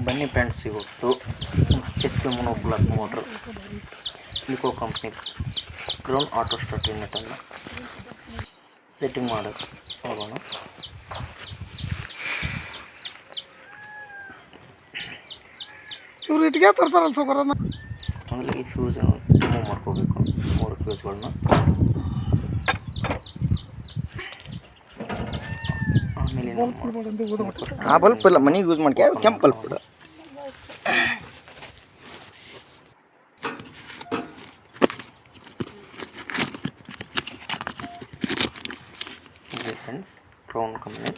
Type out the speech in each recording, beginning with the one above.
ಬನ್ನಿ ಫ್ರೆಂಡ್ಸ್, ಇವತ್ತು SP monoblock motor ನಿಕೋ ಕಂಪ್ನಿ ಕ್ರೌನ್ ಆಟೋ ಸ್ಟಾರ್ಟ್ ಯೂನಿಟನ್ನು ಸೆಟ್ಟಿಂಗ್ ಮಾಡೋದು ಹೋಗೋಣ. ಇವ್ರು ಇಟ್ಟಿಗೆ ತರ್ತಾರಲ್ಲ ಸೌಕರ್ಯ. ಮೊದಲಿಗೆ ಫ್ಯೂಸ್ ರಿಮೂವ್ ಮಾಡ್ಕೋಬೇಕು. 3 ಫ್ಯೂಸ್ಗಳನ್ನ ಆಮೇಲೆ ಆ ಬಲ್ಪ್ ಇಲ್ಲ ಮನೆಗೆ ಯೂಸ್ ಮಾಡ್ಕೆ ಕೆಂಪು ಬಲ್ಪ್ ಬಿಡು. Friends, crown company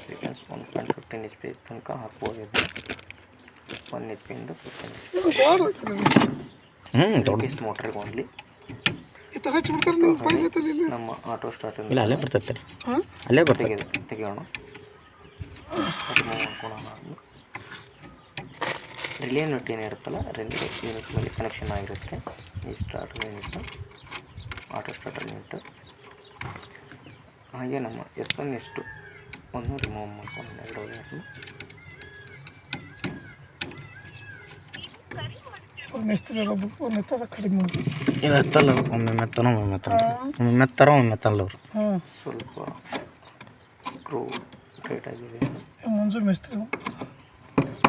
seconds 1.15 HP ತನಕ ಹಾಕ್ಬೋದು. 1 HP ಇಂದ 15 ಪೀಸ್ ಮೋಟ್ರಿಗೆ ಓನ್ಲಿ. ನಮ್ಮ ಆಟೋ ಸ್ಟಾರ್ಟ್ ಅಲ್ಲೇ ಬರ್ತೈತೆ ಅಲ್ಲೇ ಬರ್ತದೆ ತೆಗೆಯೋಣ. ಮಾಡ್ಕೊಳ್ಳೋಣ. ರಿಲೇ ಯೂನಿಟ್ ಏನಿರುತ್ತಲ್ಲ, ರಿಲೇ ಯೂನಿಟ್ ಮೇಲೆ ಕನೆಕ್ಷನ್ ಆಗಿರುತ್ತೆ ಈ starter unit, auto starter unit. ಹಾಗೆ ನಮ್ಮ S1 S2 ಒಂದು ರಿಮೂವ್ ಮಾಡ್ಕೊಂಡು 2 ವೈರ್ನ ಎತ್ತಲ್ಲ. ಒಮ್ಮೆ ಮೆತ್ತನ ಒಮ್ಮೆ ಮೆತ್ತರ ಒಮ್ಮೆ ಮೆತ್ತಲ್ಲ ಅವರು. ಸ್ವಲ್ಪ ಸ್ಕ್ರೂ ಟೈಟ್ ಆಗಿದೆ. ಮುಂಜು ಮಿಸ್ತ್ರಿ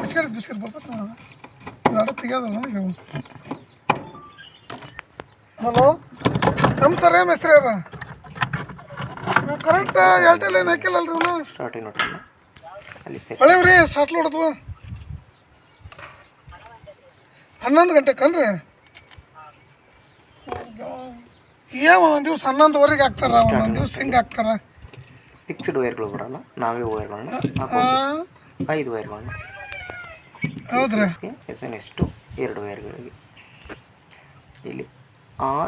ಬಿಸ್ಕೆಟ್ ಬಿಸ್ಕೆಟ್ ಬರ್ತದೆ ನೋಡೋದು. ತೆಗಿಯೋದಲ್ಲ ಈಗ. ಹಲೋ, ನಮಸ್ಕಾರ ಮಿಸ್ತ್ರಿ ಅವ್ರ. ನೀವು ಕರೆಕ್ಟ್ ಹೇಳ್ತಿಲ್ಲ, ಏನು ಹಾಕಿಲ್ಲಲ್ರಿ ಇವನು. ಸ್ಟಾರ್ಟ್ ಯೂನಿಟನ್ನು ಅಲ್ಲಿ ಸೆಟ್ ಹಳೆವ್ರಿ ಸಾಸ್ಲು ಹೊಡೆದ್ವು. 11 ಗಂಟೆ ಕನ್ರಿ. ಏನು ಒಂದೊಂದು ದಿವ್ಸ 11ವರೆಗೆ ಹಾಕ್ತಾರ, ಒಂದೊಂದು ದಿವ್ಸ ಹಿಂಗೆ ಹಾಕ್ತಾರ. ಫಿಕ್ಸ್ಡ್ ವೈರ್ಗಳು ಬರೋಲ್ಲ, ನಾವೇ ವೈರ್ಗಳನ್ನ ಹಾಕೋದು. 5 ವೈರ್ಗಳನ್ನ ಹೌದ್ರಿ. S1 S2 2 ವೈರ್ಗಳಿಗೆ ಇಲ್ಲಿ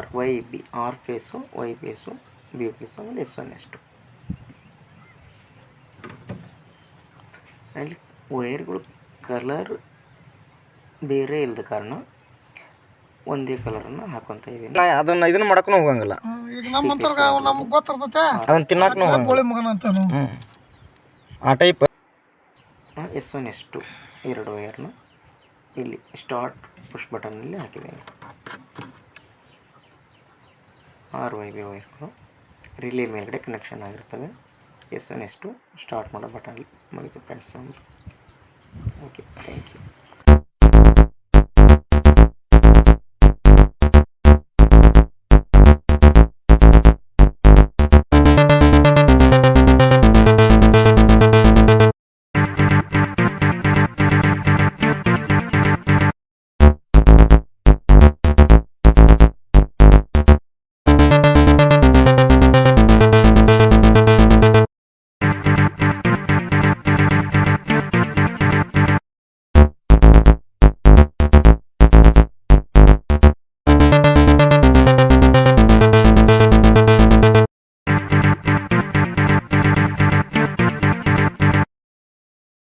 RYB, R phase, Y phase, B phase, ಆಮೇಲೆ S1 S2. ಅಲ್ಲಿ ವೈರ್ಗಳು ಕಲರ್ ಬೇರೆ ಇಲ್ಲದ ಕಾರಣ ಒಂದೇ ಕಲರನ್ನು ಹಾಕೊತ ಇದ್ದೀನಿ. ಅದನ್ನು ಇದನ್ನು ಮಾಡಕ್ಕೂ ಹೋಗಂಗಿಲ್ಲ. ಈಗ ನಮ್ಮಂತರ್ಗ ನಮ್ಗೆ ಗೊತ್ತಿರ್ತೈತೆ, ಅದನ್ನು ತಿನ್ನಕ್ಕೂ ಗೋಳಿ ಮಗನ ಅಂತಾನು. ಆ ಟೈಪ್ S1 S2 2 ವೈರ್ನ ಇಲ್ಲಿ ಸ್ಟಾರ್ಟ್ ಪುಷ್ ಬಟನ್ನಲ್ಲಿ ಹಾಕಿದ್ದೇನೆ. RYB ವೈರ್ಗಳು ರಿಲೇ ಮೇಲ್ಗಡೆ ಕನೆಕ್ಷನ್ ಆಗಿರ್ತವೆ. S1 S2 ಸ್ಟಾರ್ಟ್ ಮಾಡೋ ಬಟನ್ ಮುಗಿತು ಫ್ರೆಂಡ್ಸ್. Okay, thank you.